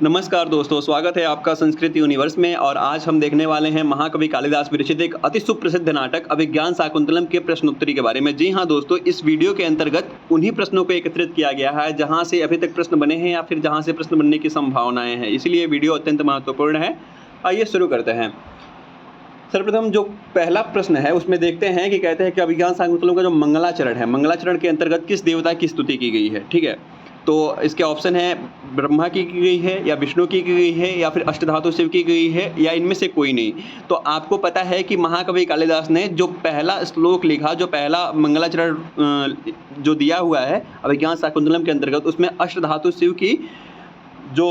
नमस्कार दोस्तों, स्वागत है आपका संस्कृत यूनिवर्स में। और आज हम देखने वाले हैं महाकवि कालिदास विरचित एक अति सुप्रसिद्ध नाटक अभिज्ञान शाकुंतलम के प्रश्नोत्तरी के बारे में। जी हाँ दोस्तों, इस वीडियो के अंतर्गत उन्हीं प्रश्नों को एकत्रित किया गया है जहां से अभी तक प्रश्न बने हैं या फिर जहां से प्रश्न बनने की संभावनाएं हैं, इसलिए वीडियो अत्यंत महत्वपूर्ण है। आइए शुरू करते हैं। सर्वप्रथम जो पहला प्रश्न है उसमें देखते हैं कि कहते हैं कि अभिज्ञान शाकुंतलम का जो मंगलाचरण है, मंगलाचरण के अंतर्गत किस देवता की स्तुति की गई है। ठीक है, तो इसके ऑप्शन है ब्रह्मा की गई है या विष्णु की गई है या फिर अष्टधातु शिव की गई है या इनमें से कोई नहीं। तो आपको पता है कि महाकवि कालिदास ने जो पहला श्लोक लिखा, जो पहला मंगलाचरण जो दिया हुआ है अभिज्ञान शाकुंतलम के अंतर्गत, उसमें अष्टधातु शिव की जो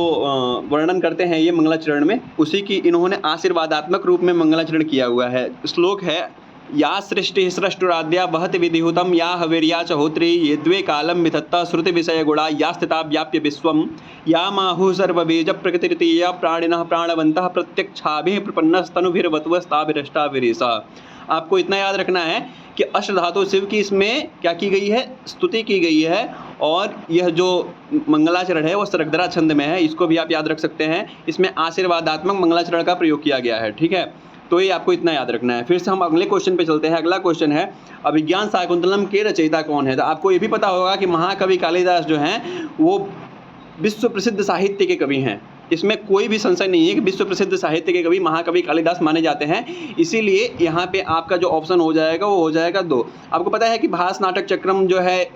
वर्णन करते हैं ये मंगलाचरण में, उसी की इन्होंने आशीर्वादात्मक रूप में मंगलाचरण किया हुआ है। श्लोक है या सृष्टि सृष्टुराद्या बहति विधिहुतम या हवीर्या च होत्री ये द्वे कालम मिथत्ता श्रुति विषय गुणा या स्थिता व्याप्य विश्वम या माहु सर्वबीज प्रकृतिरितीय प्राणिनः प्राणवन्तः प्रत्यक्षाभिः प्रपन्नस्तनुभिर्वत्वस्ताभिरष्टाभिरीसा। आपको इतना याद रखना है कि अष्टधातु शिव की इसमें क्या की गई है, स्तुति की गई है। और यह जो मंगलाचरण है वो सरगदरा छंद में है, इसको भी आप याद रख सकते हैं। इसमें आशीर्वादात्मक मंगलाचरण का प्रयोग किया गया है। ठीक है, तो ये आपको इतना याद रखना है। फिर से हम अगले क्वेश्चन पे चलते हैं। अगला क्वेश्चन है अभिज्ञान शाकुंतलम के रचयिता कौन है। तो आपको ये भी पता होगा कि महाकवि कालिदास जो हैं वो विश्व प्रसिद्ध साहित्य के कवि हैं। इसमें कोई भी संशय नहीं है कि विश्व प्रसिद्ध साहित्य के कवि महाकवि कालिदास माने जाते हैं। इसीलिए यहाँ पे आपका जो ऑप्शन हो जाएगा वो हो जाएगा 2। आपको पता है कि भास नाटक चक्रम जो है,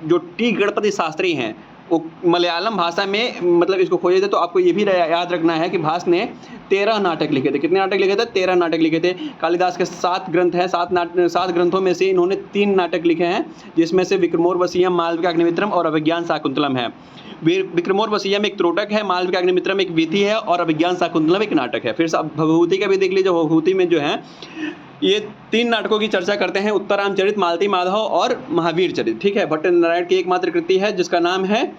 जो टी गणपति शास्त्री हैं, वो मलयालम भाषा में मतलब इसको खोजे थे। तो आपको ये भी याद रखना है कि भास ने 13 नाटक लिखे थे। कितने नाटक लिखे थे? 13 नाटक लिखे थे। कालिदास के 7 ग्रंथ हैं, 7 ग्रंथों में से इन्होंने 3 नाटक लिखे हैं, जिसमें से विक्रमोर्वशीयम, मालविकाग्निमित्रम और अभिज्ञान शाकुंतलम है। विक्रमोर्वशीयम एक त्रोटक है, मालविकाग्निमित्रम एक वीथी है और अभिज्ञान शाकुंतलम एक नाटक है। फिर भवभूति का भी देख लीजिए। भवभूति में जो है ये 3 नाटकों की चर्चा करते हैं, उत्तरामचरित, मालती माधव और महावीर चरित। ठीक है, भट्ट नारायण की एकमात्र कृति है जिसका नाम है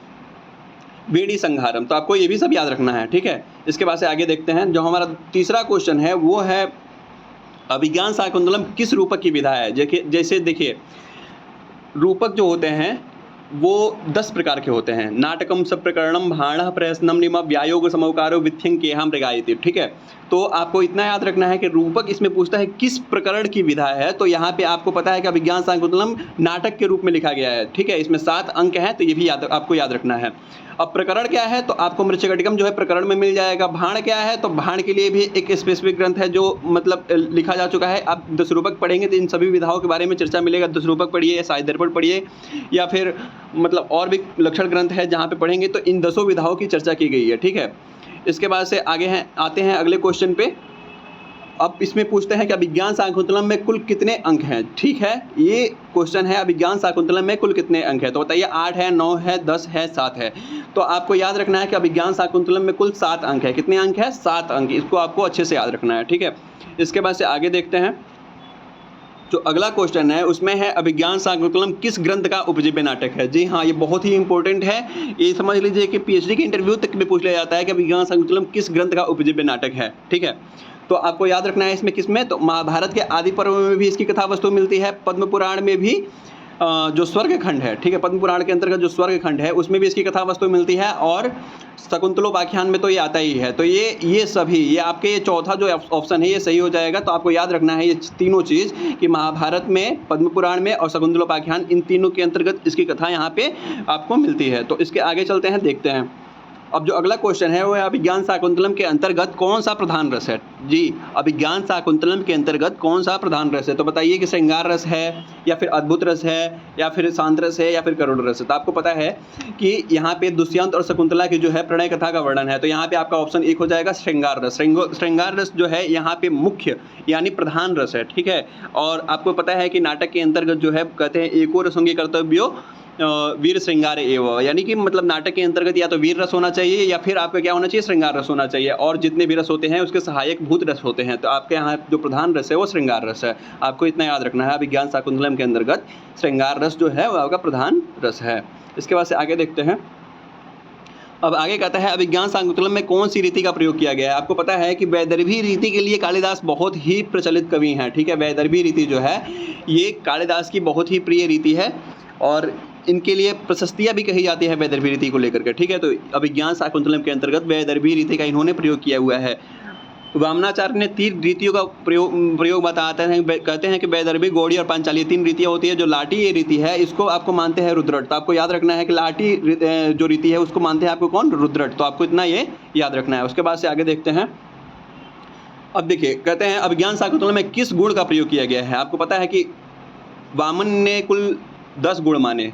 वेड़ी संहारम। तो आपको ये भी सब याद रखना है। ठीक है, इसके बाद से आगे देखते हैं। जो हमारा तीसरा क्वेश्चन है वो है अभिज्ञान शाकुंतलम किस रूपक की विधा है। जैसे देखिए, रूपक जो होते हैं वो 10 प्रकार के होते हैं। नाटकम सप्रकरणम भाणः प्रहसनम निम व्यायोग समौकारो विथ्यं केहाम मृगायति। ठीक है, तो आपको इतना याद रखना है कि रूपक इसमें पूछता है किस प्रकरण की विधा है। तो यहाँ पे आपको पता है कि अभिज्ञान शाकुंतलम नाटक के रूप में लिखा गया है। ठीक है, इसमें 7 अंक हैं, तो ये भी आपको याद रखना है। अब प्रकरण क्या है, तो आपको मृच्छकटिकम जो है प्रकरण में मिल जाएगा। भाण क्या है, तो भाण के लिए भी एक स्पेसिफिक ग्रंथ है जो मतलब लिखा जा चुका है। आप 10 रूपक पढ़ेंगे तो इन सभी विधाओं के बारे में चर्चा मिलेगा। 10 रूपक पढ़िए, साहित्य दर्पण पढ़िए, या फिर मतलब और भी लक्षण ग्रंथ है जहाँ पे पढ़ेंगे तो इन 10 विधाओं की चर्चा की गई है। ठीक है, इसके बाद से आते हैं अगले क्वेश्चन पे। अब इसमें पूछते हैं कि अभिज्ञान शाकुंतलम में कुल कितने अंक हैं। ठीक है, ये क्वेश्चन है अभिज्ञान शाकुंतलम में कुल कितने अंक हैं। तो बताइए, 8 है, 9 है, 10 है, 7 है। तो आपको याद रखना है कि अभिज्ञान शाकुंतलम में कुल 7 अंक है। कितने अंक है? 7 अंक। इसको आपको अच्छे से याद रखना है। ठीक है, इसके बाद से आगे देखते हैं। जो अगला क्वेश्चन है उसमें है अभिज्ञान शाकुंतलम किस ग्रंथ का उपजीव्य नाटक है। जी हाँ, ये बहुत ही इंपॉर्टेंट है। ये समझ लीजिए कि पीएचडी के इंटरव्यू तक भी पूछ लिया जाता है कि अभिज्ञान शाकुंतलम किस ग्रंथ का उपजीव्य नाटक है। ठीक है, तो आपको याद रखना है इसमें किसमें, तो महाभारत के आदि पर्व में भी इसकी कथा वस्तु मिलती है। पद्म पुराण में भी जो स्वर्ग खंड है, ठीक है, पद्म पुराण के अंतर्गत जो स्वर्ग खंड है उसमें भी इसकी कथा वस्तु मिलती है। और शकुंतलोपाख्यान में तो ये आता ही है। तो ये सभी, ये आपके ये चौथा जो ऑप्शन है ये सही हो जाएगा। तो आपको याद रखना है ये तीनों चीज़ कि महाभारत में, पद्म पुराण में और शकुंतलोपाख्यान, इन तीनों के अंतर्गत इसकी कथा यहाँ पे आपको मिलती है। तो इसके आगे चलते हैं, देखते हैं। अब जो अगला क्वेश्चन है वो है अभिज्ञान शाकुंतलम के अंतर्गत कौन सा प्रधान रस है। जी, अभिज्ञान शाकुंतलम के अंतर्गत कौन सा प्रधान रस है। तो बताइए कि श्रृंगार रस है या फिर अद्भुत रस है या फिर शांत रस है या फिर करुण रस है। तो आपको पता है कि यहाँ पे दुष्यंत और शकुंतला की जो है प्रणय कथा का वर्णन है। तो यहाँ पे आपका ऑप्शन 1 हो जाएगा श्रृंगार रस। श्रृंगार रस जो है यहाँ पे मुख्य यानी प्रधान रस है। ठीक है, और आपको पता है कि नाटक के अंतर्गत जो है कहते हैं एको रसोंगी कर्तव्यो वीर श्रृंगार एवं, यानी कि मतलब नाटक के अंतर्गत या तो वीर रस होना चाहिए या फिर आपका क्या होना चाहिए, श्रृंगार रस होना चाहिए। और जितने भी रस होते हैं उसके सहायक भूत रस होते हैं। तो आपके यहाँ जो प्रधान रस है वो श्रृंगार रस है। आपको इतना याद रखना है, अभिज्ञान शाकुंतलम के अंतर्गत श्रृंगार रस जो है वो आपका प्रधान रस है। इसके बाद से आगे देखते हैं। अब आगे कहता है अभिज्ञान शाकुंतलम में कौन सी रीति का प्रयोग किया गया है। आपको पता है कि वैदर्भी रीति के लिए कालिदास बहुत ही प्रचलित कवि हैं। ठीक है, वैदर्भी रीति जो है ये कालिदास की बहुत ही प्रिय रीति है। और इनके लिए प्रशस्तियाँ भी कही जाती है वैदर्भी रीति को लेकर के, ठीक है। तो अभिज्ञान शाकुंतलम के अंतर्गत वैदर्भी रीति का इन्होंने प्रयोग किया हुआ है। वामनाचार्य ने 3 रीतियों का प्रयोग बताते हैं, कहते हैं कि वैदर्भी, गौड़ी और पांचाली 3 रीतियाँ होती है। जो लाटी ये रीति है इसको आपको मानते हैं रुद्रट। तो आपको याद रखना है कि लाटी जो रीति है उसको मानते हैं आपको कौन, रुद्रट। तो आपको इतना ये याद रखना है। उसके बाद से आगे देखते हैं। अब देखिए, कहते हैं अभिज्ञान शाकुंतलम में किस गुण का प्रयोग किया गया है। आपको पता है कि वामन ने कुल 10 गुण माने,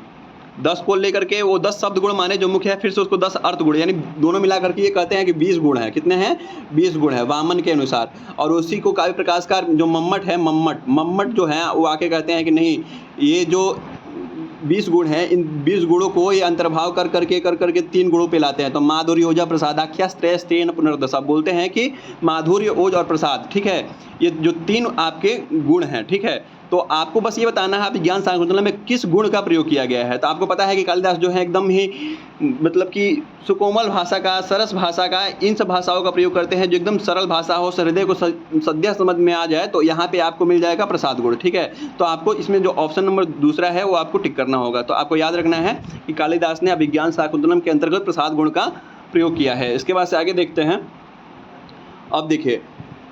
10 को लेकर के वो 10 शब्द गुण माने जो मुख्य है, फिर से उसको 10 अर्थ गुण, यानी दोनों मिलाकर के ये कहते हैं कि 20 गुण है। कितने हैं, 20 गुण है वामन के अनुसार। और उसी को काव्य प्रकाशकार जो मम्मट है, मम्मट जो है वो आके कहते हैं कि नहीं, ये जो 20 गुण है, इन 20 गुणों को ये अंतर्भाव कर करके 3 गुणों पे लाते हैं। तो माधुर्य, ओज, प्रसादाख्या, स्त्रेन पुनर्दशा, बोलते हैं कि माधुर्य, ओज और प्रसाद, ठीक है, ये जो 3 आपके गुण हैं, ठीक है। तो आपको बस ये बताना है अभिज्ञान शाकुंतलम में किस गुण का प्रयोग किया गया है। तो आपको पता है कि कालिदास जो है एकदम ही मतलब कि सुकोमल भाषा का, सरस भाषा का, इन सब भाषाओं का प्रयोग करते हैं जो एकदम सरल भाषा हो, हृदय को सद्य समझ में आ जाए। तो यहाँ पे आपको मिल जाएगा प्रसाद गुण, ठीक है। तो आपको इसमें जो ऑप्शन नंबर दूसरा है वो आपको टिक करना होगा। तो आपको याद रखना है कि कालिदास ने अभिज्ञान शाकुंतलम के अंतर्गत प्रसाद गुण का प्रयोग किया है। इसके बाद से आगे देखते हैं। अब देखिए,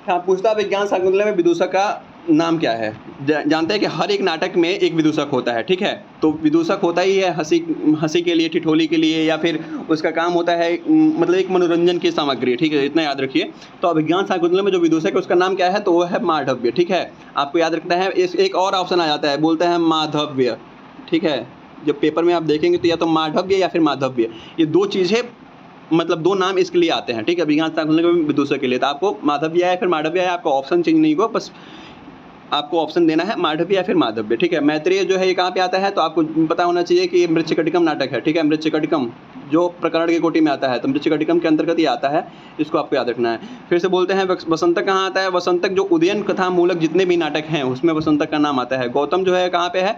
पूछता अभिज्ञान शाकुंतलम में विदूषक का नाम क्या है। जानते हैं कि हर एक नाटक में एक विदूषक होता है, ठीक है। तो विदूषक होता ही है हंसी के लिए, ठिठोली के लिए, या फिर उसका काम होता है मतलब एक मनोरंजन की सामग्री, ठीक है, इतना याद रखिए। तो अभिज्ञान शाकुंतलम में जो विदूषक है उसका नाम क्या है, तो वो है माधव्य, ठीक है। आपको याद रखना है। एक और ऑप्शन आ जाता है, बोलते हैं माधव्य, ठीक है। जब पेपर में आप देखेंगे तो या तो माधव्य या फिर माधव्य, ये 2 चीज़ें मतलब 2 नाम इसके लिए आते हैं, ठीक है, अभिज्ञान शाकुंतलम में विदूषक के लिए। तो आपको माधव्य है फिर माधव्य है, आपको ऑप्शन चेंज नहीं होगा, बस आपको ऑप्शन देना है माधव्य या फिर माधव्य, ठीक है। मैत्रेय जो है ये कहाँ पे आता है, तो आपको पता होना चाहिए कि ये मृच्छकटिकम नाटक है, ठीक है। मृच्छकटिकम जो प्रकरण की कोटि में आता है, तो मृच्छकटिकम के अंतर्गत ये आता है, इसको आपको याद रखना है। फिर से बोलते हैं वसंतक कहाँ आता है। वसंतक जो उदयन कथा मूलक जितने भी नाटक हैं उसमें वसंतक का नाम आता है। गौतम जो है कहाँ पे है,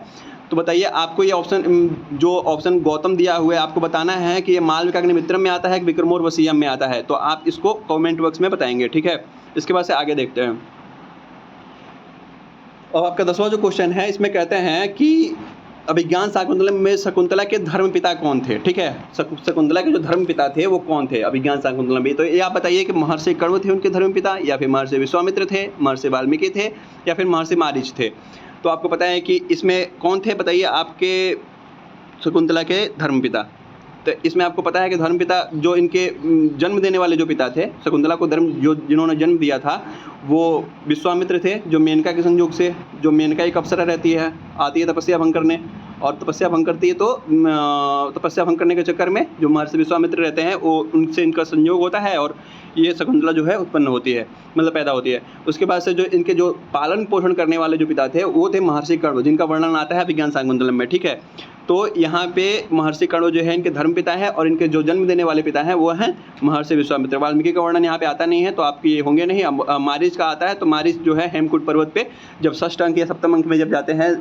तो बताइए। आपको ये ऑप्शन गौतम दिया हुआ है, आपको बताना है कि ये मालविकाग्निमित्रम में आता है कि विक्रमोर्वशीयम में आता है। तो आप इसको कॉमेंट बॉक्स में बताएंगे, ठीक है। इसके बाद से आगे देखते हैं। और आपका 10वां जो क्वेश्चन है इसमें कहते हैं कि अभिज्ञान शाकुंतलम में शकुंतला के धर्मपिता कौन थे, ठीक है। शकुंतला के जो धर्मपिता थे वो कौन थे अभिज्ञान शाकुंतलम में। तो ये आप बताइए कि महर्षि कण्व थे उनके धर्मपिता, या फिर महर्षि विश्वामित्र थे, महर्षि वाल्मीकि थे, या फिर महर्षि मारीच थे। तो आपको पता है कि इसमें कौन थे, बताइए आपके शकुंतला के धर्मपिता। तो इसमें आपको पता है कि धर्मपिता जो इनके जन्म देने वाले जो पिता थे, शकुंतला को जिन्होंने जन्म दिया था वो विश्वामित्र थे, जो मेनका के संयोग से, जो मेनका एक अप्सरा रहती है, आती है तपस्या भंग करने, और तपस्या भंग करती है। तो तपस्या भंग करने के चक्कर में जो महर्षि विश्वामित्र रहते हैं वो उनसे इनका संयोग होता है और ये शकुंतला जो है उत्पन्न होती है, मतलब पैदा होती है। उसके बाद से जो इनके जो पालन पोषण करने वाले जो पिता थे वो थे महर्षि कण्व, जिनका वर्णन आता है अभिज्ञान शाकुंतलम में, ठीक है। तो यहाँ पे महर्षि कण्व जो है इनके धर्मपिता है, और इनके जो जन्म देने वाले पिता हैं वो हैं महर्षि विश्वामित्र। वाल्मीकि का वर्णन यहाँ पे आता नहीं है, तो आपके ये होंगे नहीं। मारीच का आता है। तो मारीच जो है हेमकूट पर्वत पे जब 6ठ अंक या 7वें अंक में जब जाते हैं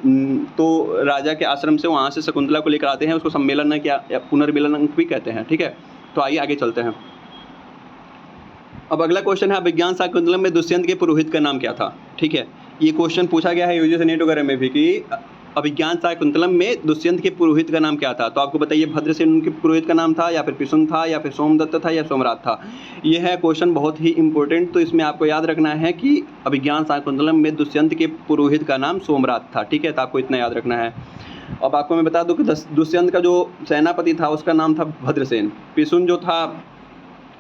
तो राजा के आश्रम से वहाँ से शकुंतला को लेकर आते हैं, उसको सम्मेलन अंक या पुनर्मिलन अंक भी कहते हैं, ठीक है। तो आइए आगे चलते हैं। अब अगला क्वेश्चन है अभिज्ञान शाकुंतलम में दुष्यंत के पुरोहित का नाम क्या था, ठीक है। ये क्वेश्चन पूछा गया है यूजीसी नेट वगैरह में भी कि अभिज्ञान शाकुंतलम में दुष्यंत के पुरोहित का नाम क्या था। तो आपको बताइए भद्रसेन उनके पुरोहित का नाम था, या फिर पिसुन था, या फिर सोमदत्त था, या सोमरात था। यह है क्वेश्चन बहुत ही इंपॉर्टेंट। तो इसमें आपको याद रखना है कि अभिज्ञान शाकुंतलम में दुष्यंत के पुरोहित का नाम सोमरात था, ठीक है। तो आपको इतना याद रखना है। अब आपको मैं बता दूं कि दुष्यंत का जो सेनापति था उसका नाम था भद्रसेन। पिसुन जो था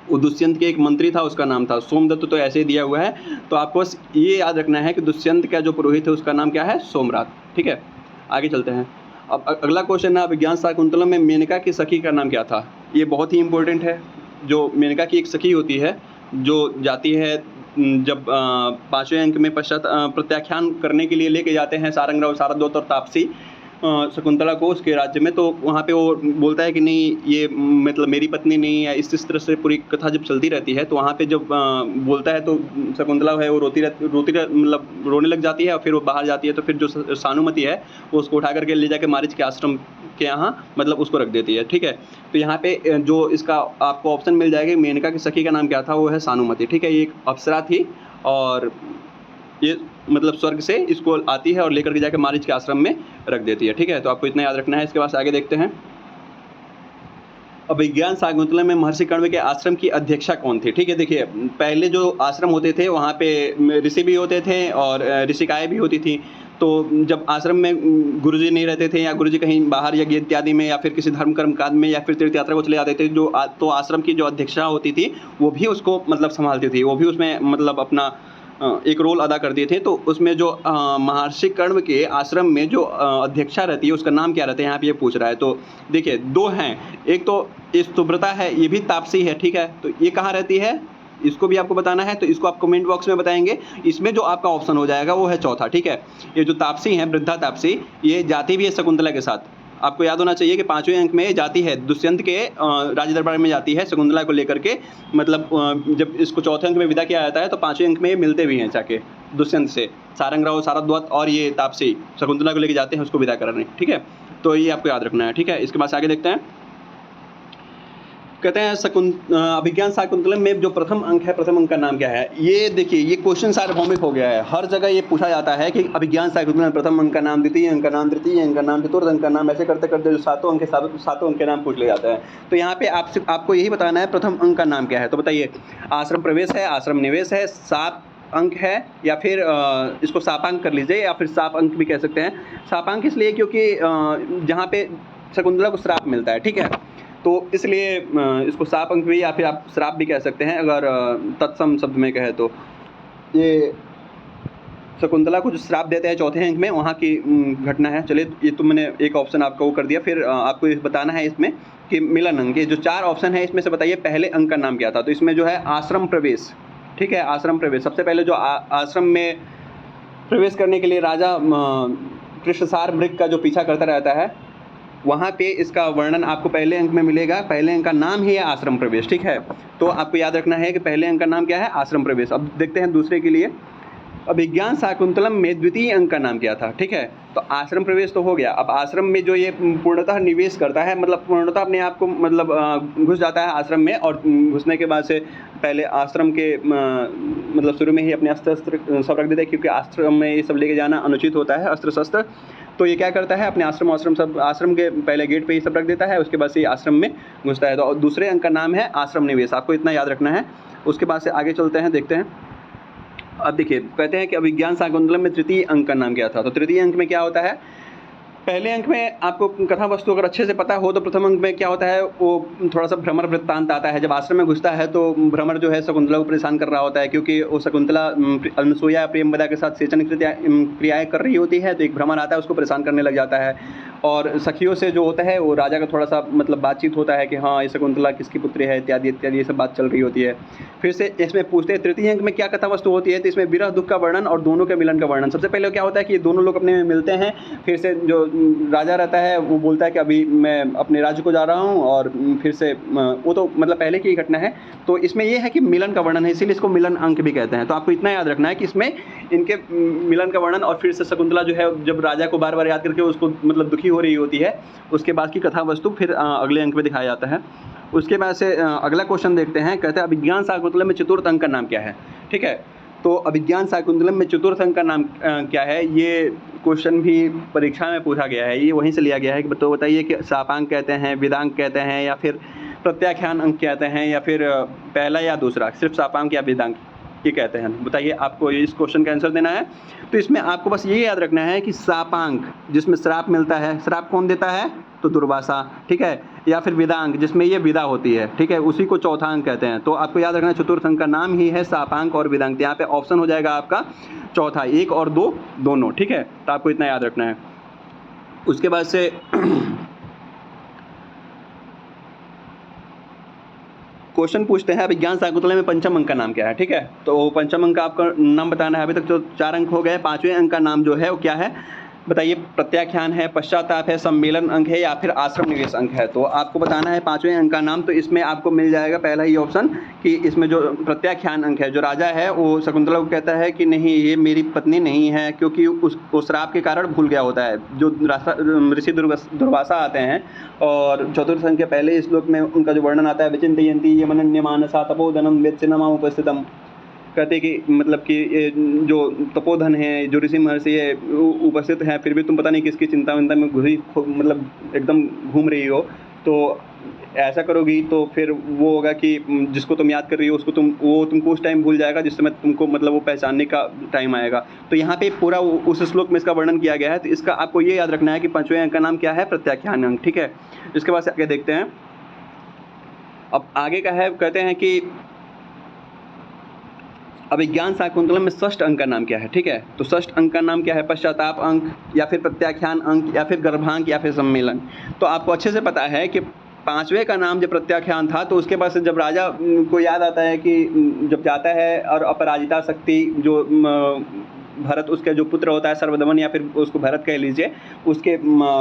वो दुष्यंत के एक मंत्री था, उसका नाम था सोमदत्त। तो ऐसे ही दिया हुआ है। तो आपको बस ये याद रखना है कि दुष्यंत का जो पुरोहित है उसका नाम क्या है, सोमरात, ठीक है। आगे चलते हैं। अब अगला क्वेश्चन है अभिज्ञान शाकुंतलम में मेनका की सखी का नाम क्या था। ये बहुत ही इंपॉर्टेंट है। जो मेनका की एक सखी होती है जो जाती है जब 5वें अंक में पश्चात प्रत्याख्यान करने के लिए लेके जाते हैं सारंगराव, सारद्वात और तापसी शकुंतला को उसके राज्य में। तो वहाँ पे वो बोलता है कि नहीं ये मतलब मेरी पत्नी नहीं है, इस तरह से पूरी कथा जब चलती रहती है। तो वहाँ पे जब बोलता है तो शकुंतला है वो रोती मतलब रोने लग जाती है, और फिर वो बाहर जाती है। तो फिर जो सानुमति है वो उसको उठा करके ले जाके मारीच के आश्रम के यहाँ मतलब उसको रख देती है, ठीक है। तो यहाँ पे जो इसका आपको ऑप्शन मिल जाएगा मेनका की सखी का नाम क्या था, वो है सानुमति, ठीक है। ये एक अप्सरा थी और ये मतलब स्वर्ग से इसको आती है और लेकर के जाकर मारीच के आश्रम में रख देती है। ठीक है, तो आपको इतना याद रखना है। इसके बाद आगे देखते हैं। अभिज्ञान शाकुंतलम में महर्षि कण्व के आश्रम की अध्यक्षा कौन थी? ठीक है, देखिए पहले जो आश्रम होते थे वहाँ पे ऋषि भी होते थे और ऋषिकाएँ भी होती थी। तो जब आश्रम में गुरुजी नहीं रहते थे या गुरुजी कहीं बाहर यज्ञ इत्यादि में या फिर किसी धर्म कर्म काज में या फिर तीर्थ यात्रा को चले जाते थे, तो आश्रम की जो अध्यक्षा होती थी वो भी उसको मतलब संभालती थी, वो भी उसमें मतलब अपना एक रोल अदा करती थी। तो उसमें जो महर्षि कण्व के आश्रम में जो अध्यक्षा रहती है उसका नाम क्या रहता है, यहाँ पे ये पूछ रहा है। तो देखिए 2 हैं, एक तो सुब्रता है, ये भी तापसी है। ठीक है, तो ये कहाँ रहती है इसको भी आपको बताना है, तो इसको आप कमेंट बॉक्स में बताएंगे। इसमें जो आपका ऑप्शन हो जाएगा वो है चौथा। ठीक है, ये जो तापसी है, वृद्धा तापसी, ये जाती भी है शकुंतला के साथ। आपको याद होना चाहिए कि 5वें अंक में जाती है, दुष्यंत के राज दरबार में जाती है शकुंतला को लेकर के। मतलब जब इसको चौथे अंक में विदा किया जाता है तो 5वें अंक में ये मिलते भी हैं जाके दुष्यंत से। सारंगराव, सारद्वत और ये तापसी शकुंतला को लेकर जाते हैं उसको विदा कराने। ठीक है, तो ये आपको याद रखना है। ठीक है, इसके बाद आगे देखते हैं। कहते हैं अभिज्ञान शाकुंतलम में जो प्रथम अंक है, प्रथम अंक का नाम क्या है? ये देखिए ये क्वेश्चन सार्वभौमिक हो गया है, हर जगह ये पूछा जाता है कि अभिज्ञान शाकुंतलम प्रथम अंक का नाम, द्वितीय अंक का नाम, तृतीय अंक का नाम, चतुर्थ अंक का नाम, ऐसे करते करते जो सातों अंक के नाम पूछ लिया जाता है। तो यहाँ पे आपको यही बताना है प्रथम अंक का नाम क्या है। तो बताइए, आश्रम प्रवेश है, आश्रम निवेश है, साप अंक है, या फिर इसको सापांक कर लीजिए, या फिर साप अंक भी कह सकते हैं। सापांक इसलिए क्योंकि जहाँ पे शकुंतला को श्राप मिलता है। ठीक है, तो इसलिए इसको साप अंक भी या फिर आप श्राप भी कह सकते हैं अगर तत्सम शब्द में कहे तो। ये शकुंतला को जो श्राप देते हैं चौथे अंक में, वहाँ की घटना है। चलिए, ये तो मैंने एक ऑप्शन आपका वो कर दिया। फिर आपको ये बताना है इसमें कि मिलन अंक, ये जो 4 ऑप्शन है इसमें से बताइए पहले अंक का नाम क्या था। तो इसमें जो है आश्रम प्रवेश। ठीक है, आश्रम प्रवेश सबसे पहले जो आश्रम में प्रवेश करने के लिए राजा कृष्णसार मृग का जो पीछा करता रहता है, वहाँ पे इसका वर्णन आपको पहले अंक में मिलेगा। पहले अंक का नाम ही है आश्रम प्रवेश। ठीक है, तो आपको याद रखना है कि पहले अंक का नाम क्या है, आश्रम प्रवेश। अब देखते हैं दूसरे के लिए, अभिज्ञान शाकुंतलम में द्वितीय अंक का नाम क्या था। ठीक है, तो आश्रम प्रवेश तो हो गया। अब आश्रम में जो ये पूर्णतः निवेश करता है, मतलब पूर्णतः अपने आप को मतलब घुस जाता है आश्रम में, और घुसने के बाद से पहले आश्रम के मतलब शुरू में ही अपने अस्त्र सब रख देता है, क्योंकि आश्रम में ये सब लेके जाना अनुचित होता है, अस्त्र शस्त्र। तो ये क्या करता है, अपने आश्रम के पहले गेट पे ही सब रख देता है, उसके बाद से आश्रम में घुसता है। तो दूसरे अंक का नाम है आश्रम निवेश, आपको इतना याद रखना है। उसके बाद से आगे चलते हैं, देखते हैं। अब देखिए, कहते हैं कि अभिज्ञान शाकुंतलम में तृतीय अंक का नाम क्या था। तो तृतीय अंक में क्या होता है, पहले अंक में आपको कथा वस्तु अगर अच्छे से पता हो तो प्रथम अंक में क्या होता है, वो थोड़ा सा भ्रमर वृत्तांत आता है। जब आश्रम में घुसता है तो भ्रमर जो है शकुंतला को परेशान कर रहा होता है, क्योंकि वो शकुंतला अनसुया प्रेमवदा के साथ सेचन क्रियाएं कर रही होती है, तो एक भ्रमर आता है उसको परेशान करने लग जाता है। और सखियों से जो होता है वो राजा का थोड़ा सा मतलब बातचीत होता है कि हाँ ये शकुंतला किसकी पुत्री है, इत्यादि इत्यादि, ये सब बात चल रही होती है। फिर से इसमें पूछते हैं तृतीय अंक में क्या कथा वस्तु होती है। तो इसमें विरह दुख का वर्णन और दोनों के मिलन का वर्णन। सबसे पहले क्या होता है कि दोनों लोग अपने में मिलते हैं, फिर से जो राजा रहता है वो बोलता है कि अभी मैं अपने राज्य को जा रहा हूँ, और फिर से वो तो मतलब पहले की घटना है। तो इसमें ये है कि मिलन का वर्णन है, इसीलिए इसको मिलन अंक भी कहते हैं। तो आपको इतना याद रखना है कि इसमें इनके मिलन का वर्णन, और फिर से शकुंतला जो है जब राजा को बार बार याद करके उसको मतलब दुखी हो रही होती है, उसके बाद की कथा वस्तु फिर अगले अंक में दिखाया जाता है। उसके बाद से अगला क्वेश्चन देखते हैं। कहते हैं अभिज्ञान शाकुंतलम में चतुर्थ अंक का नाम क्या है। ठीक है, तो अभिज्ञान शाकुंतलम में चतुर्थ अंक का नाम क्या है, ये क्वेश्चन भी परीक्षा में पूछा गया है, ये वहीं से लिया गया है। तो बताइए कि सापांक कहते हैं, वेदांक कहते हैं, या फिर प्रत्याख्यान अंक कहते हैं, या फिर पहला या दूसरा, सिर्फ सापांक या वेदांक ये कहते हैं। बताइए, आपको इस क्वेश्चन का आंसर देना है। तो इसमें आपको बस ये याद रखना है कि सापांक जिसमें श्राप मिलता है, श्राप कौन देता है, तो दुर्वासा। ठीक है, या फिर वेदांक जिसमें ये विदा होती है, ठीक है, उसी को चौथा अंक कहते हैं। तो आपको याद रखना है चतुर्थ अंक का नाम ही है सापांक और वेदांक। यहाँ पे ऑप्शन हो जाएगा आपका चौथा, 1 और 2 दोनों। ठीक है, तो आपको इतना याद रखना है। उसके बाद से क्वेश्चन पूछते हैं अभिज्ञान शाकुंतलम में पंचम अंक का नाम क्या है। ठीक है, तो पंचम अंक का आपका नाम बताना है। अभी तक जो 4 अंक हो गए, 5वें अंक का नाम जो है वो क्या है, बताइए। प्रत्याख्यान है, पश्चाताप है, सम्मेलन अंक है, या फिर आश्रम निवेश अंक है। तो आपको बताना है 5वें अंक का नाम। तो इसमें आपको मिल जाएगा पहला ही ऑप्शन कि इसमें जो प्रत्याख्यान अंक है, जो राजा है वो शकुंतला को कहता है कि नहीं ये मेरी पत्नी नहीं है, क्योंकि उस श्राप के कारण भूल गया होता है। जो ऋषि दुर्वासा आते हैं, और चतुर्थ अंक के पहले श्लोक में उनका जो वर्णन आता है, विचिंतयन्ति यमनन्यमानसा तपोधनम वेत्सिनमा उपस्थितम। कहते हैं कि मतलब कि ये जो तपोधन है, जो ऋषि महर्षि है उपस्थित हैं, फिर भी तुम पता नहीं किसकी चिंता विंता में घुसी मतलब एकदम घूम रही हो, तो ऐसा करोगी तो फिर वो होगा कि जिसको तुम याद कर रही हो उसको तुमको उस टाइम भूल जाएगा जिस समय तुमको मतलब वो पहचानने का टाइम आएगा। तो यहाँ पे पूरा उस श्लोक में इसका वर्णन किया गया है। तो इसका आपको ये याद रखना है कि 5वें अंक का नाम क्या है? प्रत्याख्यान अंक, ठीक है। इसके बाद से आगे देखते हैं। अब आगे का है, कहते हैं कि अभिज्ञान शाकुंतलम में षष्ठ अंक का नाम क्या है? ठीक है, तो षष्ठ अंक का नाम क्या है? पश्चाताप अंक या फिर प्रत्याख्यान अंक या फिर गर्भांक या फिर सम्मेलन। तो आपको अच्छे से पता है कि 5वें का नाम जब प्रत्याख्यान था, तो उसके बाद से जब राजा को याद आता है कि जब जाता है और अपराजिता शक्ति जो भरत उसके जो पुत्र होता है सर्वदमन या फिर उसको भरत कह लीजिए, उसके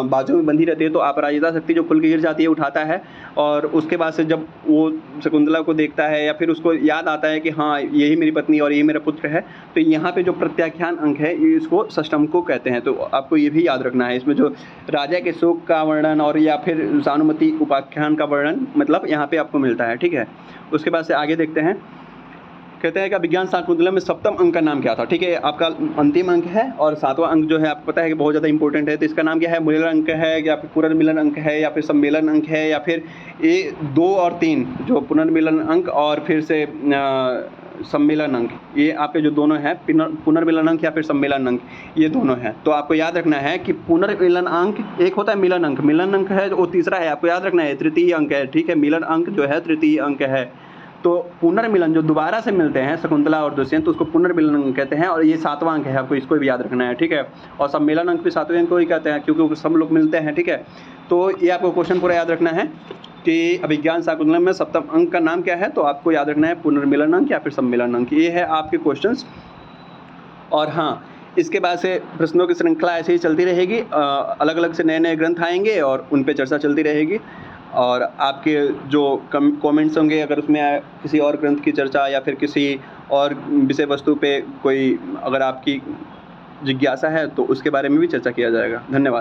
बाजू में बंधी रहती है, तो अपराजिता शक्ति जो खुल के गिर जाती है, उठाता है। और उसके बाद से जब वो शकुंतला को देखता है या फिर उसको याद आता है कि हाँ यही मेरी पत्नी और यही मेरा पुत्र है, तो यहाँ पे जो प्रत्याख्यान अंक है ये इसको षष्ठम को कहते हैं। तो आपको ये भी याद रखना है। इसमें जो राजा के शोक का वर्णन और या फिर सानुमति उपाख्यान का वर्णन मतलब यहाँ पे आपको मिलता है, ठीक है। उसके बाद से आगे देखते हैं। कहते हैं कि विज्ञान शाकुंतलम में सप्तम अंक का नाम क्या था? ठीक है, आपका अंतिम अंक है और 7वां अंक जो है आपको पता है कि बहुत ज़्यादा इंपॉर्टेंट है। तो इसका नाम क्या है? मिलन अंक है या फिर पुनर्मिलन अंक है या फिर सम्मेलन अंक है या फिर ये 2 और 3 जो पुनर्मिलन अंक और फिर से सम्मेलन अंक, ये आपके जो दोनों हैं पुनर्मिलन अंक या फिर सम्मेलन अंक, ये दोनों हैं। तो आपको याद रखना है कि पुनर्मिलन अंक एक होता है मिलन अंक, मिलन अंक है वो तीसरा है, आपको याद रखना है तृतीय अंक है, ठीक है। मिलन अंक जो है तृतीय अंक है। तो पुनर्मिलन जो दोबारा से मिलते हैं शकुंतला और दुष्यंत, तो उसको पुनर्मिलन अंक कहते हैं और ये 7वां अंक है, आपको इसको भी याद रखना है, ठीक है। और सम्मेलन अंक भी 7वें अंक को ही कहते हैं क्योंकि सब लोग मिलते हैं, ठीक है। तो ये आपको क्वेश्चन पूरा याद रखना है कि अभिज्ञान शाकुंतलम में सप्तम अंक का नाम क्या है, तो आपको याद रखना है पुनर्मिलन अंक या फिर सम्मेलन अंक। ये है आपके क्वेश्चंस। और हाँ, इसके बाद से प्रश्नों की श्रृंखला ऐसे ही चलती रहेगी, अलग अलग से नए नए ग्रंथ आएंगे और उन पे चर्चा चलती रहेगी। और आपके जो कमेंट्स होंगे, अगर उसमें किसी और ग्रंथ की चर्चा या फिर किसी और विषय वस्तु पे कोई अगर आपकी जिज्ञासा है तो उसके बारे में भी चर्चा किया जाएगा। धन्यवाद।